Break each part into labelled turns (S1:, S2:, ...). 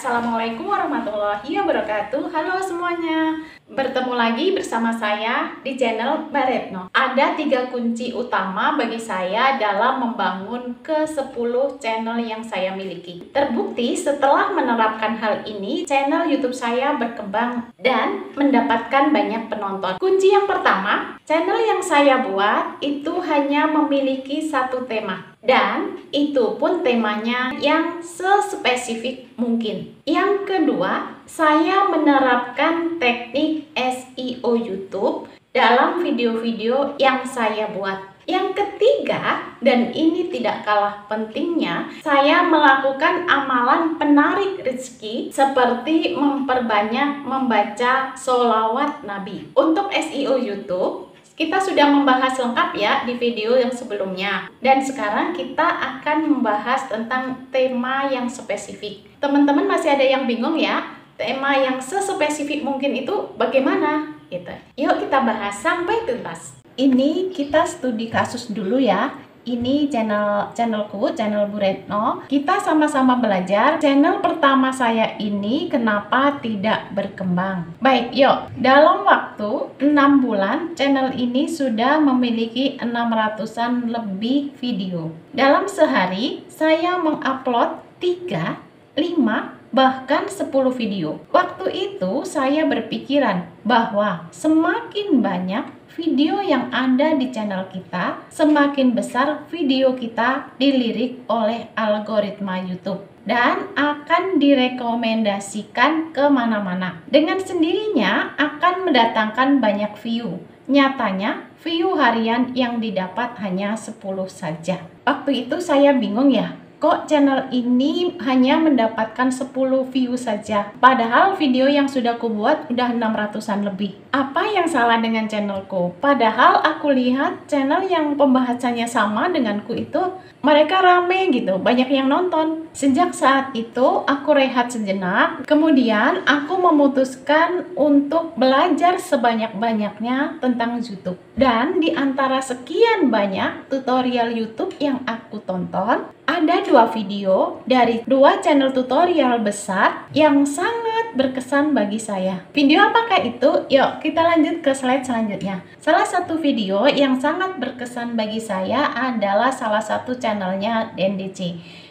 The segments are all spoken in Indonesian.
S1: Assalamualaikum warahmatullahi wabarakatuh. Halo semuanya, bertemu lagi bersama saya di channel Mbak Retno. Ada 3 kunci utama bagi saya dalam membangun ke-10 channel yang saya miliki. Terbukti setelah menerapkan hal ini, channel YouTube saya berkembang dan mendapatkan banyak penonton. Kunci yang pertama, channel yang saya buat itu hanya memiliki satu tema. Dan itu pun temanya yang sespesifik mungkin. Yang kedua, saya menerapkan teknik SEO YouTube dalam video-video yang saya buat. Yang ketiga, dan ini tidak kalah pentingnya, saya melakukan amalan penarik rezeki seperti memperbanyak membaca sholawat Nabi. Untuk SEO YouTube, kita sudah membahas lengkap ya di video yang sebelumnya. Dan sekarang kita akan membahas tentang tema yang spesifik. Teman-teman masih ada yang bingung ya? Tema yang sespesifik mungkin itu bagaimana? Gitu. Yuk kita bahas sampai tuntas. Ini kita studi kasus dulu ya. Ini channelku, channel Bu Retno. Kita sama-sama belajar. Channel pertama saya ini kenapa tidak berkembang. Baik, yuk. Dalam waktu 6 bulan, channel ini sudah memiliki 600-an lebih video. Dalam sehari, saya mengupload 3, 5, bahkan 10 video. Waktu itu saya berpikiran bahwa semakin banyak video yang ada di channel kita, semakin besar video kita dilirik oleh algoritma YouTube dan akan direkomendasikan kemana-mana. Dengan sendirinya akan mendatangkan banyak view. Nyatanya view harian yang didapat hanya 10 saja. Waktu itu saya bingung ya, kok channel ini hanya mendapatkan 10 view saja, padahal video yang sudah kubuat udah 600-an lebih. Apa yang salah dengan channelku? Padahal aku lihat channel yang pembahasannya sama denganku itu mereka rame gitu, banyak yang nonton. Sejak saat itu aku rehat sejenak, kemudian aku memutuskan untuk belajar sebanyak-banyaknya tentang YouTube. Dan di antara sekian banyak tutorial YouTube yang aku tonton, ada 2 video dari 2 channel tutorial besar yang sangat berkesan bagi saya. Video apakah itu? Yuk kita lanjut ke slide selanjutnya. Salah satu video yang sangat berkesan bagi saya adalah salah satu channelnya DNDC.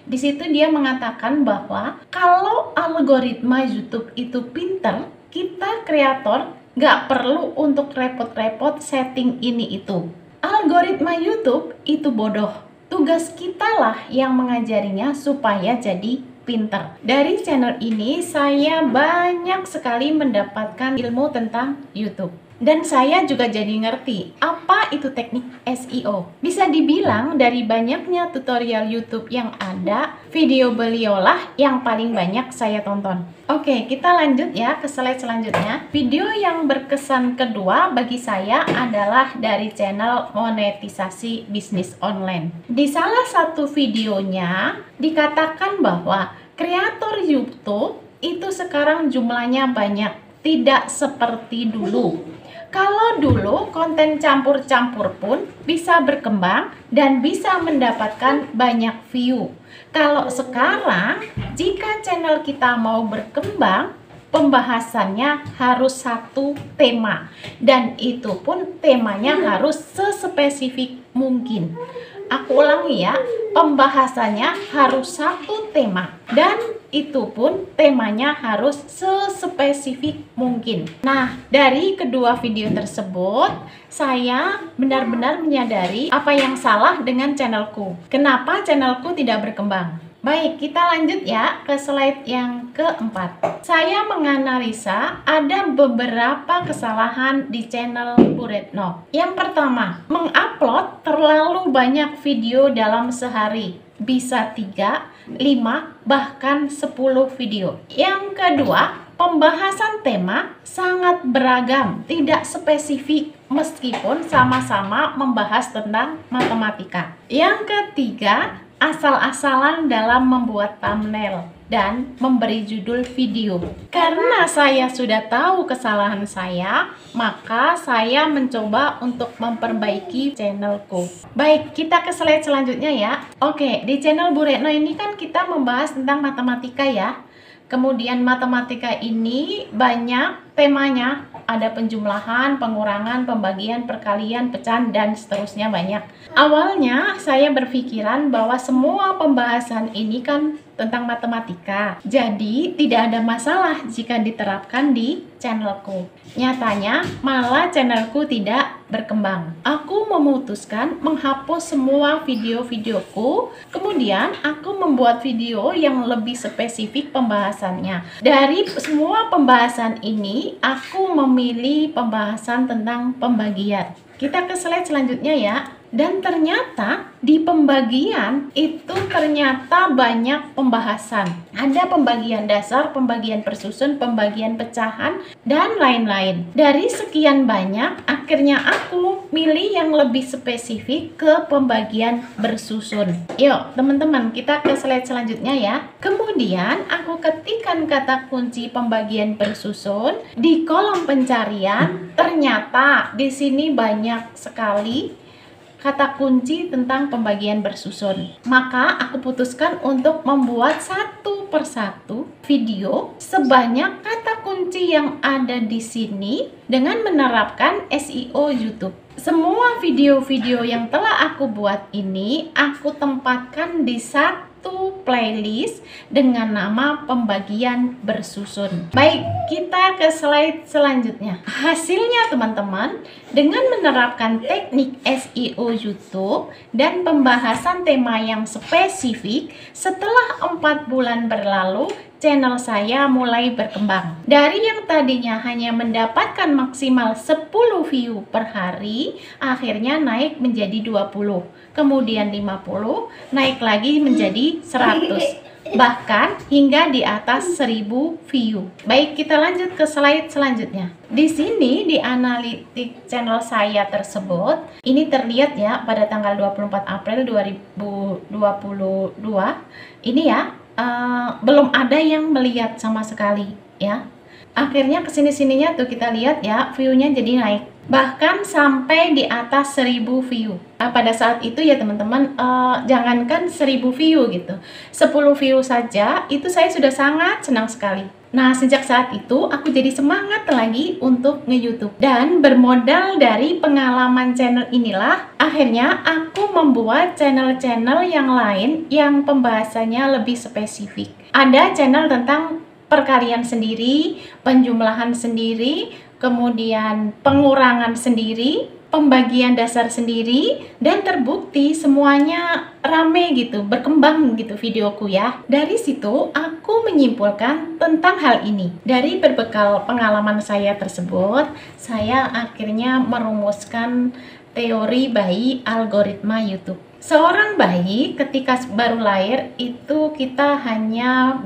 S1: Di situ dia mengatakan bahwa kalau algoritma YouTube itu pinter, kita kreator nggak perlu untuk repot-repot setting ini itu. Algoritma YouTube itu bodoh. Tugas kita lah yang mengajarinya supaya jadi pinter. Dari channel ini saya banyak sekali mendapatkan ilmu tentang YouTube. Dan saya juga jadi ngerti apa itu teknik SEO. Bisa dibilang dari banyaknya tutorial YouTube yang ada, video beliaulah yang paling banyak saya tonton. Oke, kita lanjut ya ke slide selanjutnya. Video yang berkesan kedua bagi saya adalah dari channel monetisasi bisnis online. Di salah satu videonya dikatakan bahwa kreator YouTube itu sekarang jumlahnya banyak, tidak seperti dulu. Kalau dulu konten campur-campur pun bisa berkembang dan bisa mendapatkan banyak view. Kalau sekarang, jika channel kita mau berkembang, pembahasannya harus satu tema. Dan itu pun temanya harus sespesifik mungkin. Aku ulangi ya, pembahasannya harus satu tema. Dan itu pun temanya harus sespesifik mungkin. Nah, dari kedua video tersebut, saya benar-benar menyadari apa yang salah dengan channelku. Kenapa channelku tidak berkembang? Baik, kita lanjut ya ke slide yang keempat. Saya menganalisa ada beberapa kesalahan di channel Bu Retno. Yang pertama, mengupload terlalu banyak video dalam sehari. Bisa 3, 5, bahkan 10 video. Yang kedua, pembahasan tema sangat beragam, tidak spesifik meskipun sama-sama membahas tentang matematika. Yang ketiga, asal-asalan dalam membuat thumbnail dan memberi judul video. Karena saya sudah tahu kesalahan saya, maka saya mencoba untuk memperbaiki channelku. Baik, kita ke slide selanjutnya ya. Oke, di channel Bu Retno ini kan kita membahas tentang matematika ya. Kemudian matematika ini banyak temanya, ada penjumlahan, pengurangan, pembagian, perkalian, pecahan, dan seterusnya banyak. Awalnya saya berpikiran bahwa semua pembahasan ini kan tentang matematika, jadi tidak ada masalah jika diterapkan di channelku. Nyatanya malah channelku tidak berkembang. Aku memutuskan menghapus semua video-videoku, kemudian aku membuat video yang lebih spesifik pembahasannya. Dari semua pembahasan ini, aku memilih pembahasan tentang pembagian. Kita ke slide selanjutnya ya. Dan ternyata di pembagian itu ternyata banyak pembahasan. Ada pembagian dasar, pembagian persusun, pembagian pecahan, dan lain-lain. Dari sekian banyak, akhirnya aku milih yang lebih spesifik ke pembagian bersusun. Yuk teman-teman, kita ke slide selanjutnya ya. Kemudian aku ketikkan kata kunci pembagian bersusun di kolom pencarian. Ternyata di sini banyak sekali kata kunci tentang pembagian bersusun. Maka aku putuskan untuk membuat satu persatu video sebanyak kata kunci yang ada di sini dengan menerapkan SEO YouTube. Semua video-video yang telah aku buat ini aku tempatkan di satu playlist dengan nama pembagian bersusun. Baik, kita ke slide selanjutnya. Hasilnya teman-teman, dengan menerapkan teknik SEO YouTube dan pembahasan tema yang spesifik, setelah 4 bulan berlalu, channel saya mulai berkembang. Dari yang tadinya hanya mendapatkan maksimal 10 view per hari, akhirnya naik menjadi 20, kemudian 50, naik lagi menjadi 100. Bahkan hingga di atas 1000 view. Baik, kita lanjut ke slide selanjutnya. Di sini di analitik channel saya tersebut, ini terlihat ya pada tanggal 24 April 2022. Ini ya, belum ada yang melihat sama sekali ya. Akhirnya kesini-sininya tuh kita lihat ya, view-nya jadi naik. Bahkan sampai di atas 1000 view. Pada saat itu ya teman-teman, jangankan 1000 view gitu, 10 view saja itu saya sudah sangat senang sekali. Nah, sejak saat itu aku jadi semangat lagi untuk nge-YouTube. Dan bermodal dari pengalaman channel inilah, akhirnya aku membuat channel-channel yang lain yang pembahasannya lebih spesifik. Ada channel tentang perkalian sendiri, penjumlahan sendiri, kemudian pengurangan sendiri, pembagian dasar sendiri, dan terbukti semuanya rame gitu, berkembang gitu videoku ya. Dari situ aku menyimpulkan tentang hal ini. Dari berbekal pengalaman saya tersebut, saya akhirnya merumuskan teori bayi algoritma YouTube. Seorang bayi ketika baru lahir itu kita hanya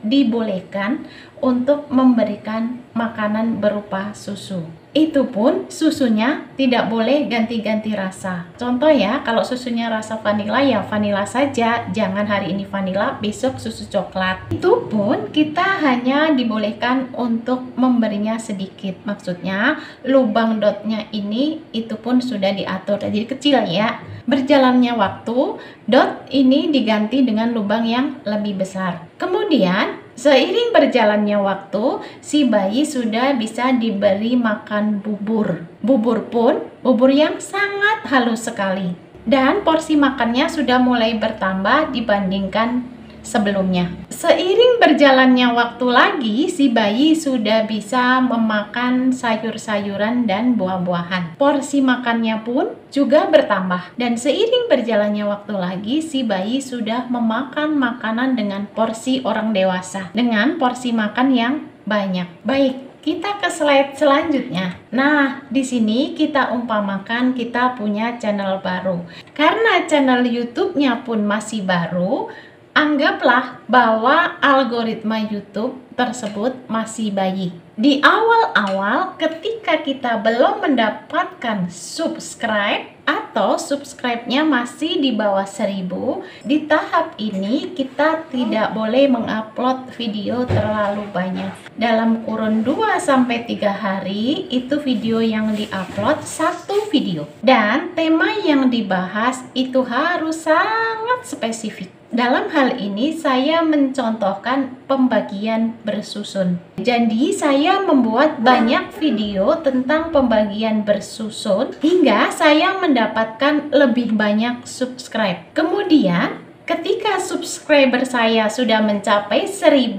S1: dibolehkan untuk memberikan makanan berupa susu. Itu pun susunya tidak boleh ganti-ganti rasa. Contoh ya, kalau susunya rasa vanila ya vanila saja, jangan hari ini vanila, besok susu coklat. Itu pun kita hanya dibolehkan untuk memberinya sedikit. Maksudnya lubang dotnya ini itu pun sudah diatur, jadi kecil ya. Berjalannya waktu, dot ini diganti dengan lubang yang lebih besar. Kemudian seiring berjalannya waktu, si bayi sudah bisa diberi makan bubur. Bubur pun bubur yang sangat halus sekali. Dan porsi makannya sudah mulai bertambah dibandingkan sebelumnya. Seiring berjalannya waktu lagi, si bayi sudah bisa memakan sayur-sayuran dan buah-buahan. Porsi makannya pun juga bertambah. Dan seiring berjalannya waktu lagi, si bayi sudah memakan makanan dengan porsi orang dewasa, dengan porsi makan yang banyak. Baik, kita ke slide selanjutnya. Nah, di sini kita umpamakan kita punya channel baru. Karena channel YouTube-nya pun masih baru, anggaplah bahwa algoritma YouTube tersebut masih bayi. Di awal-awal ketika kita belum mendapatkan subscribe atau subscribe-nya masih di bawah 1000, di tahap ini kita tidak boleh mengupload video terlalu banyak. Dalam kurun 2-3 hari itu video yang diupload 1 video. Dan tema yang dibahas itu harus sangat spesifik. Dalam hal ini saya mencontohkan pembagian bersusun. Jadi saya membuat banyak video tentang pembagian bersusun hingga saya mendapatkan lebih banyak subscribe. Kemudian ketika subscriber saya sudah mencapai 1000,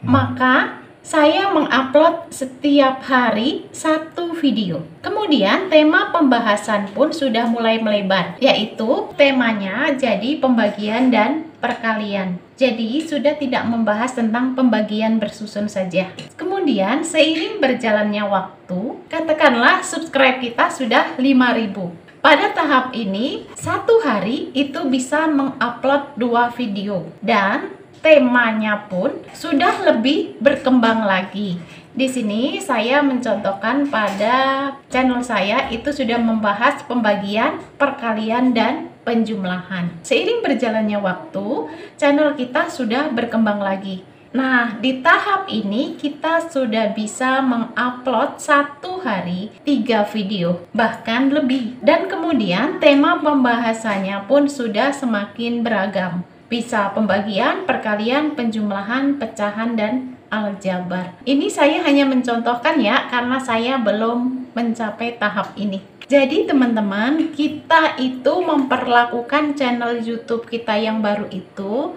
S1: maka saya mengupload setiap hari satu video. Kemudian tema pembahasan pun sudah mulai melebar, yaitu temanya jadi pembagian dan perkalian. Jadi sudah tidak membahas tentang pembagian bersusun saja. Kemudian seiring berjalannya waktu, katakanlah subscribe kita sudah 5000. Pada tahap ini, satu hari itu bisa mengupload 2 video dan temanya pun sudah lebih berkembang lagi. Di sini saya mencontohkan pada channel saya itu sudah membahas pembagian, perkalian, dan penjumlahan. Seiring berjalannya waktu, channel kita sudah berkembang lagi. Nah, di tahap ini kita sudah bisa mengupload satu hari 3 video, bahkan lebih. Dan kemudian tema pembahasannya pun sudah semakin beragam. Bisa pembagian, perkalian, penjumlahan, pecahan, dan aljabar. Ini saya hanya mencontohkan ya, karena saya belum mencapai tahap ini. Jadi teman-teman, kita itu memperlakukan channel YouTube kita yang baru itu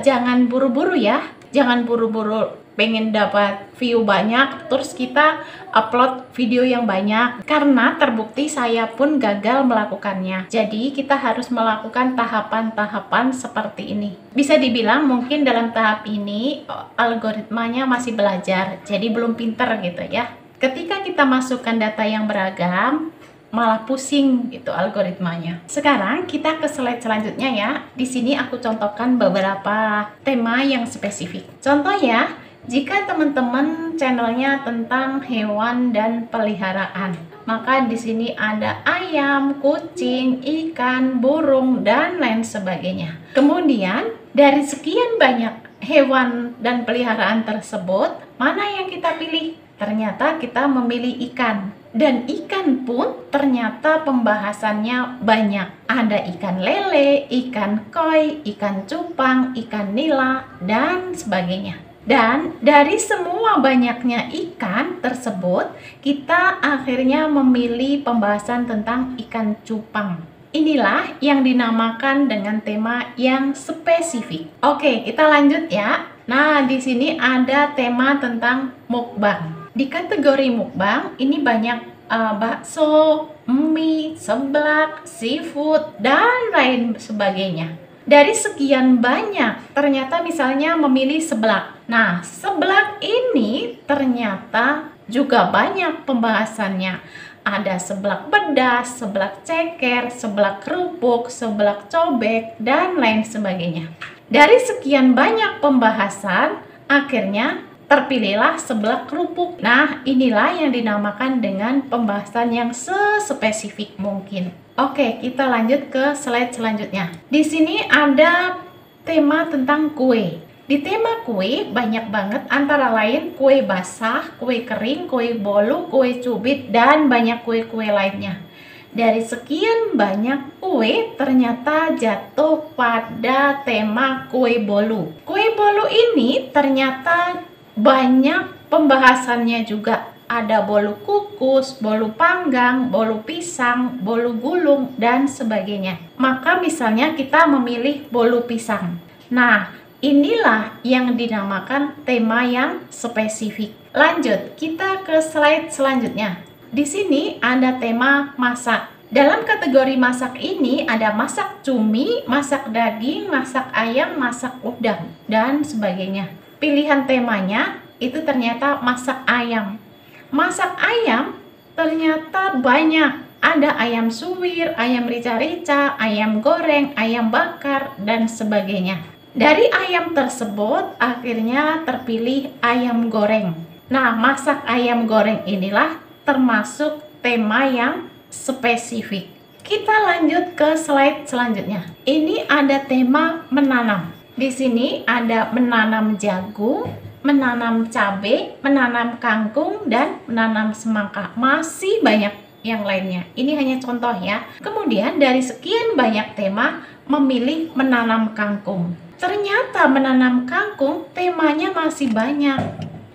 S1: jangan buru-buru ya. Jangan buru-buru pengen dapat view banyak terus kita upload video yang banyak, karena terbukti saya pun gagal melakukannya. Jadi kita harus melakukan tahapan-tahapan seperti ini. Bisa dibilang mungkin dalam tahap ini algoritmanya masih belajar, jadi belum pinter gitu ya. Ketika kita masukkan data yang beragam, malah pusing gitu algoritmanya. Sekarang kita ke slide selanjutnya ya. Di sini aku contohkan beberapa tema yang spesifik. Contoh ya, jika teman-teman channelnya tentang hewan dan peliharaan, maka di sini ada ayam, kucing, ikan, burung, dan lain sebagainya. Kemudian dari sekian banyak hewan dan peliharaan tersebut, mana yang kita pilih? Ternyata kita memilih ikan. Dan ikan pun ternyata pembahasannya banyak. Ada ikan lele, ikan koi, ikan cupang, ikan nila, dan sebagainya. Dan dari semua banyaknya ikan tersebut, kita akhirnya memilih pembahasan tentang ikan cupang. Inilah yang dinamakan dengan tema yang spesifik. Oke, kita lanjut ya. Nah, di sini ada tema tentang mukbang. Di kategori mukbang ini banyak bakso, mie, seblak, seafood, dan lain sebagainya. Dari sekian banyak, ternyata misalnya memilih seblak. Nah, seblak ini ternyata juga banyak pembahasannya. Ada seblak pedas, seblak ceker, seblak kerupuk, seblak cobek, dan lain sebagainya. Dari sekian banyak pembahasan, akhirnya terpilihlah seblak kerupuk. Nah, inilah yang dinamakan dengan pembahasan yang sespesifik mungkin. Oke, kita lanjut ke slide selanjutnya. Di sini ada tema tentang kue. Di tema kue banyak banget, antara lain kue basah, kue kering, kue bolu, kue cubit, dan banyak kue-kue lainnya. Dari sekian banyak kue, ternyata jatuh pada tema kue bolu. Kue bolu ini ternyata banyak pembahasannya juga. Ada bolu kukus, bolu panggang, bolu pisang, bolu gulung, dan sebagainya. Maka misalnya kita memilih bolu pisang. Nah, inilah yang dinamakan tema yang spesifik. Lanjut, kita ke slide selanjutnya. Di sini ada tema masak. Dalam kategori masak ini ada masak cumi, masak daging, masak ayam, masak udang, dan sebagainya. Pilihan temanya itu ternyata masak ayam. Masak ayam ternyata banyak. Ada ayam suwir, ayam rica-rica, ayam goreng, ayam bakar, dan sebagainya. Dari ayam tersebut akhirnya terpilih ayam goreng. Nah, masak ayam goreng inilah termasuk tema yang spesifik. Kita lanjut ke slide selanjutnya. Ini ada tema menanam. Di sini ada menanam jagung, menanam cabai, menanam kangkung, dan menanam semangka. Masih banyak yang lainnya. Ini hanya contoh ya. Kemudian dari sekian banyak tema, memilih menanam kangkung. Ternyata menanam kangkung temanya masih banyak,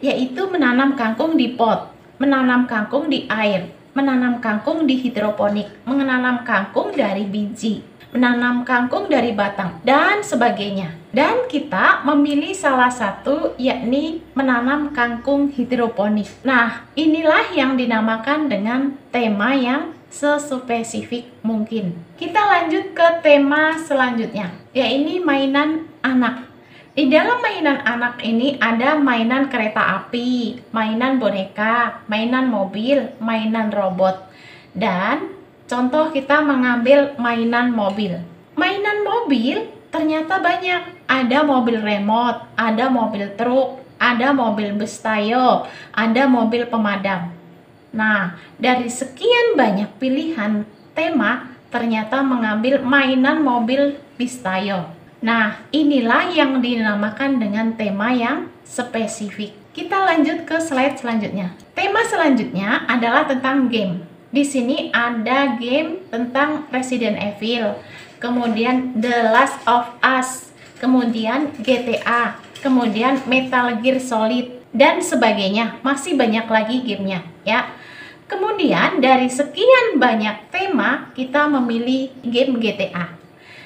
S1: yaitu menanam kangkung di pot, menanam kangkung di air, menanam kangkung di hidroponik, menanam kangkung dari biji, menanam kangkung dari batang, dan sebagainya. Dan kita memilih salah satu, yakni menanam kangkung hidroponik. Nah, inilah yang dinamakan dengan tema yang sespesifik mungkin. Kita lanjut ke tema selanjutnya, yaitu mainan anak. Di dalam mainan anak ini ada mainan kereta api, mainan boneka, mainan mobil, mainan robot. Dan contoh kita mengambil mainan mobil. Mainan mobil ternyata banyak. Ada mobil remote, ada mobil truk, ada mobil bus tayo, ada mobil pemadam. Nah, dari sekian banyak pilihan tema, ternyata mengambil mainan mobil bus tayo. Nah, inilah yang dinamakan dengan tema yang spesifik. Kita lanjut ke slide selanjutnya. Tema selanjutnya adalah tentang game. Di sini ada game tentang Resident Evil, kemudian The Last of Us, kemudian GTA, kemudian Metal Gear Solid, dan sebagainya. Masih banyak lagi gamenya, ya. Kemudian dari sekian banyak tema, kita memilih game GTA.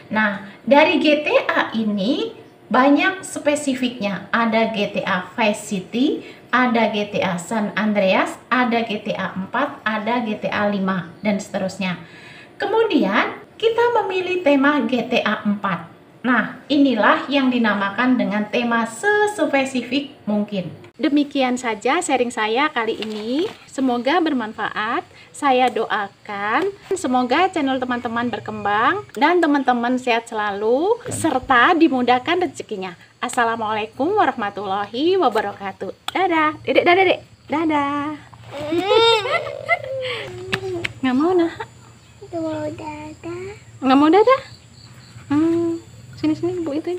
S1: Nah, dari GTA ini banyak spesifiknya. Ada GTA Vice City, ada GTA San Andreas, ada GTA 4, ada GTA 5, dan seterusnya. Kemudian kita memilih tema GTA 4. Nah, inilah yang dinamakan dengan tema sespesifik mungkin. Demikian saja sharing saya kali ini. Semoga bermanfaat. Saya doakan semoga channel teman-teman berkembang dan teman-teman sehat selalu serta dimudahkan rezekinya. Assalamualaikum warahmatullahi wabarakatuh. Dadah, dedek, dadah, dedek. Dadah. Nggak mau nah?
S2: Nggak mau dadah.
S1: Nggak mau dadah? Sini-sini Bu itu.